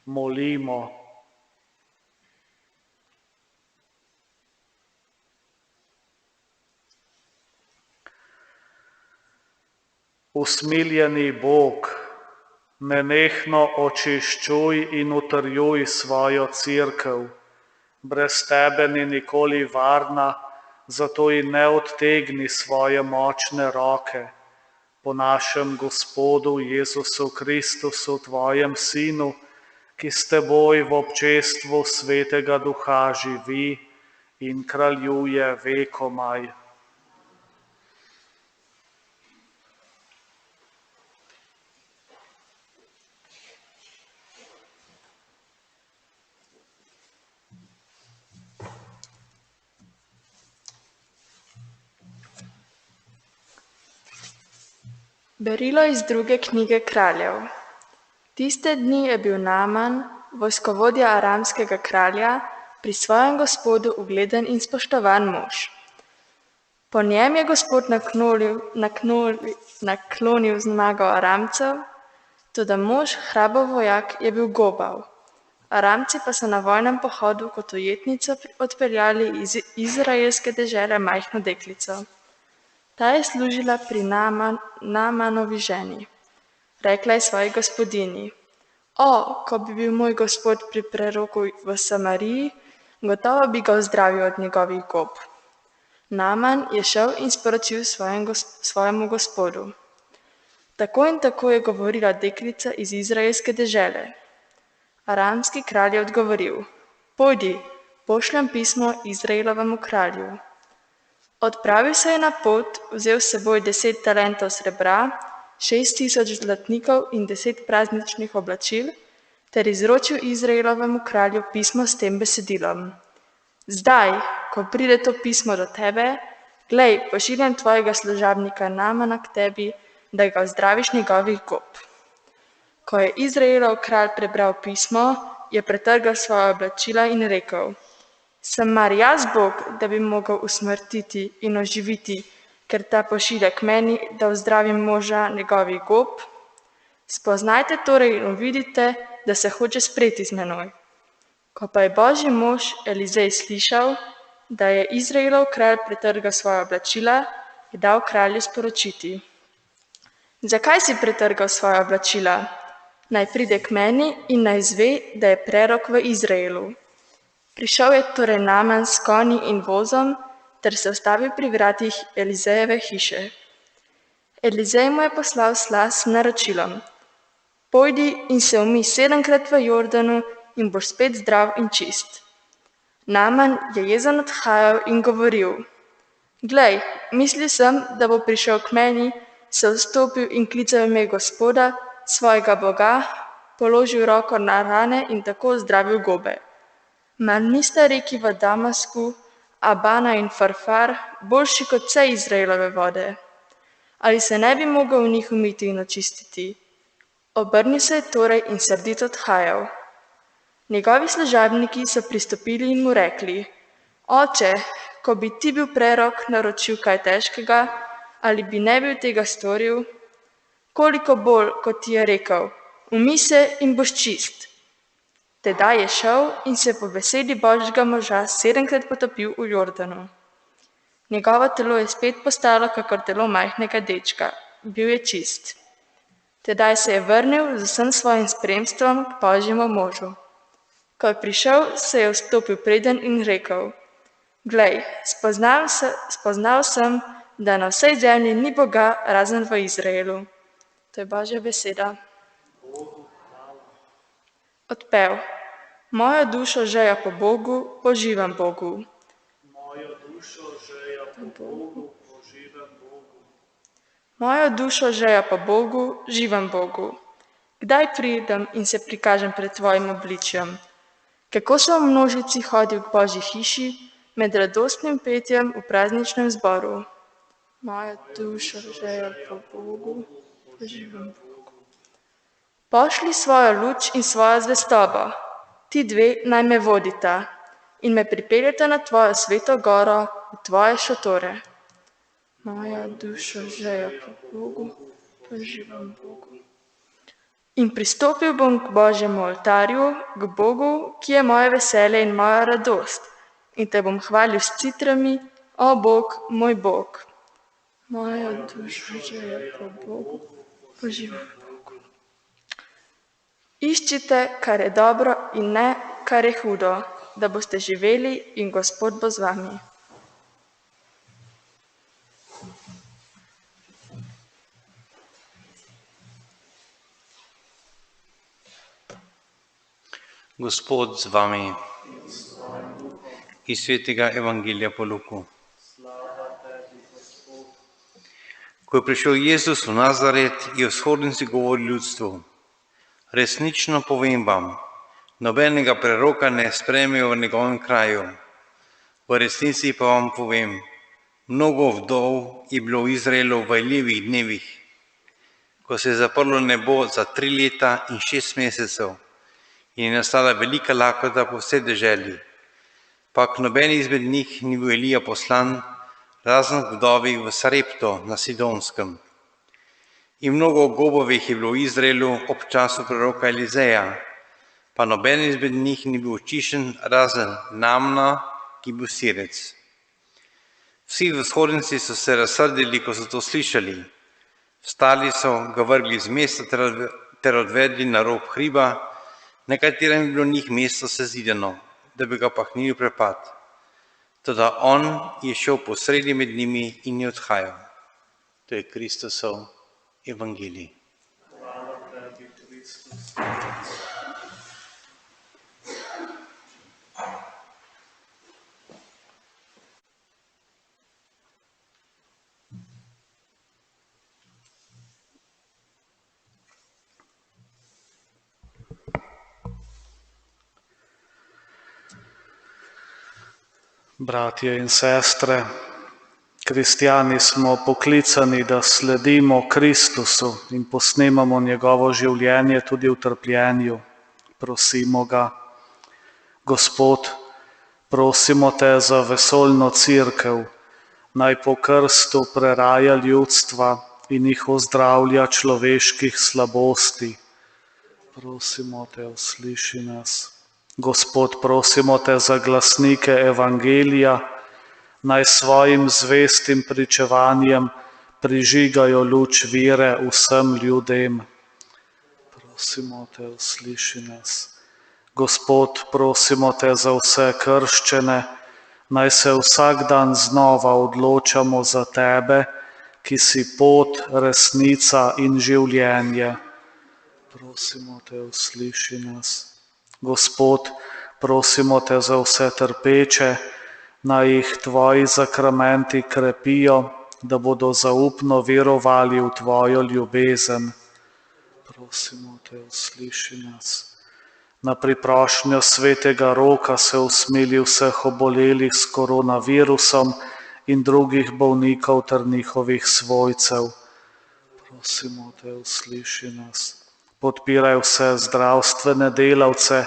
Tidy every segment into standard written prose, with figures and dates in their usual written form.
Molimo. Usmiljeni Bog, nenehno očiščuj in utrjuj svojo cerkev. Brez tebe ni nikoli varna, zato ji ne odtegni svoje močne roke. Po našem Gospodu Jezusu Kristusu, tvojem Sinu, ki s teboj v občestvu Svetega Duha živi in kraljuje vekomaj. Berilo iz 2. knjige Kraljev. Tiste dni je bil Naaman, vojskovodja aramskega kralja, pri svojem gospodu ugleden in spoštovan mož. Po njem je Gospod naklonil zmago Aramcev, toda mož, hraber vojak, je bil gobav. Aramci pa so na vojnem pohodu kot ujetnico odpeljali iz izraelske dežele majhno deklico. Ta je služila pri Naamanovi ženi. Rekla je svoji gospodinji: O, ko bi bil moj gospod pri preroku v Samariji, gotovo bi ga ozdravil od njegovih gob. Naaman je šel in sporočil svojemu gospodu: Tako in tako je govorila deklica iz izraelske dežele. Aramski kralj je odgovoril: Pojdi, pošljem pismo Izraelovemu kralju. Odpravil se je na pot, vzel s seboj 10 talentov srebra, 6.000 zlatnikov in 10 prazničnih oblačil, ter izročil Izraelovemu kralju pismo s tem besedilom: Zdaj, ko pride to pismo do tebe, glej, pošiljam tvojega služabnika Naamana k tebi, da ga ozdraviš njegovih gob. Ko je Izraelov kralj prebral pismo, je pretrgal svoja oblačila in rekel: Sem mar jaz Bog, da bi mogel usmrtiti in oživiti, ker ta pošilja k meni, da ozdravim moža njegovih gob? Spoznajte torej in vidite, da se hoče spreti z menoj. Ko pa je Božji mož Elizej slišal, da je Izraelov kralj pretrgal svoja oblačila, je dal kralju sporočiti: Zakaj si pretrgal svoja oblačila? Naj pride k meni in naj izve, da je prerok v Izraelu. Prišel je torej Naaman s konji in vozom ter se ustavil pri vratih Elizejeve hiše. Elizej mu je poslal slas s naročilom: Pojdi in se umij 7-krat v Jordanu in boš spet zdrav in čist. Naaman je jezen odhajal in govoril: Glej, mislil sem, da bo prišel k meni, se vstopil in klical ime Gospoda, svojega Boga, položil roko na rane in tako zdravil gobe. Mar nista reki v Damasku, Abana in Farfar, boljši kot vse Izraelove vode? Ali se ne bi mogel v njih umiti in očistiti? Obrnil se je torej in srdito odhajal. Njegovi služabniki so pristopili in mu rekli: Oče, ko bi ti bil prerok, naročil kaj težkega, ali bi ne bil tega storil? Koliko bolj, kot ti je rekel: Umij se in boš čist. Tedaj je šel in se po besedi Božjega moža 7-krat potopil v Jordanu. Njegovo telo je spet postalo kakor telo majhnega dečka, bil je čist. Tedaj se je vrnil z vsem svojim spremstvom k Božjemu možu. Ko je prišel, se je vstopil preden in rekel: Glej, spoznal sem, da na vsej zemlji ni Boga razen v Izraelu. To je Božja beseda. Odpev. Mojo dušo žeja po Bogu, po živem Bogu. Mojo dušo Bogu. Mojo dušo žeja po Bogu, živem Bogu. Kdaj pridem in se prikažem pred tvojim obličjem? Kako sem v množici hodil k Božji hiši, med radostnim petjem v prazničnem zboru? Moja duša žeja po Bogu, živem Bogu. Pošli svojo luč in svojo zvestobo, ti dve naj me vodita in me pripeljeta na tvojo sveto goro, v tvoje šotore. Moja duša žeja po Bogu, živem Bogu. In pristopil bom k Božjemu oltarju, k Bogu, ki je moje veselje in moja radost, in te bom hvalil s citrami, o Bog, moj Bog. Moja duša žeja po Bogu, živem Bogu. Iščite, kar je dobro in ne, kar je hudo, da boste živeli in Gospod bo z vami. Gospod z vami. Iz svetega evangelija po Luku. Ko je prišel Jezus v Nazaret, je v vzhodnici govoril ljudstvu: resnično povem vam, nobenega preroka ne sprejmejo v njegovem kraju. V resnici pa vam povem, mnogo vdov je bilo v Izraelu v Elijevih dnevih, ko se je zaprlo nebo za 3 leta in 6 mesecev in je nastala velika lakota po vsej deželi. Pa k nobeni izmed njih ni bil Elija poslan, razen k vdovi v Sarepto na Sidonskem. In mnogo gobovih je bilo v Izraelu ob času proroka Elizeja, pa noben izmed njih ni bil očiščen, razen Naamana, ki je bil Sirec. Vsi v vzhodnici so se razsrdili, ko so to slišali. Vstali so, ga vrgli z mesta ter odvedli na rob hriba, na katerem je bilo njih mesto sezidano, da bi ga pahnili v prepad. Toda on je šel posredi med njimi in je odhajal. To je Kristusov evangelij. Bratje in sestre, kristjani smo poklicani, da sledimo Kristusu in posnemamo njegovo življenje tudi v trpljenju. Prosimo ga: Gospod, prosimo te za vesoljno cerkev, naj po krstu preraja ljudstva in jih ozdravlja človeških slabosti. Prosimo te, usliši nas. Gospod, prosimo te za glasnike evangelija, naj svojim zvestim pričevanjem prižigajo luč vere vsem ljudem. Prosimo te, usliši nas. Gospod, prosimo te za vse krščene, naj se vsak dan znova odločamo za tebe, ki si pot, resnica in življenje. Prosimo te, usliši nas. Gospod, prosimo te za vse trpeče, naj jih tvoji sakramenti krepijo, da bodo zaupno verovali v tvojo ljubezen. Prosimo te, usliši nas. Na priprošnjo svetega Roka se usmili vseh obolelih s koronavirusom in drugih bolnikov ter njihovih svojcev. Prosimo te, usliši nas. Podpiraj vse zdravstvene delavce,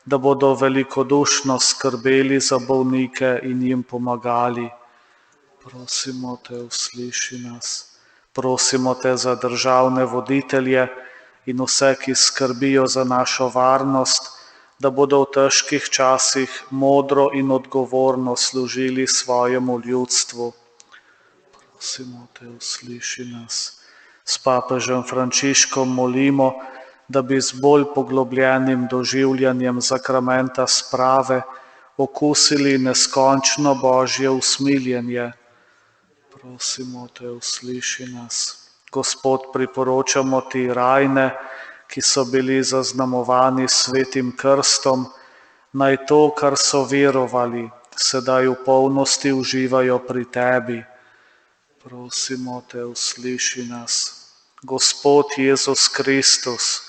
da bodo velikodušno skrbeli za bolnike in jim pomagali. Prosimo te, usliši nas. Prosimo te za državne voditelje in vse, ki skrbijo za našo varnost, da bodo v težkih časih modro in odgovorno služili svojemu ljudstvu. Prosimo te, usliši nas. S papežem Frančiškom molimo, da bi z bolj poglobljenim doživljanjem sakramenta sprave okusili neskončno Božje usmiljenje. Prosimo te, usliši nas. Gospod, priporočamo ti rajne, ki so bili zaznamovani s svetim krstom, naj to, kar so verovali, sedaj v polnosti uživajo pri tebi. Prosimo te, usliši nas. Gospod Jezus Kristus,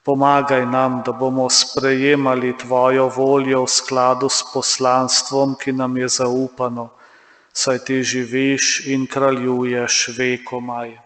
pomagaj nam, da bomo sprejemali tvojo voljo v skladu s poslanstvom, ki nam je zaupano, saj ti živiš in kraljuješ vekomaj.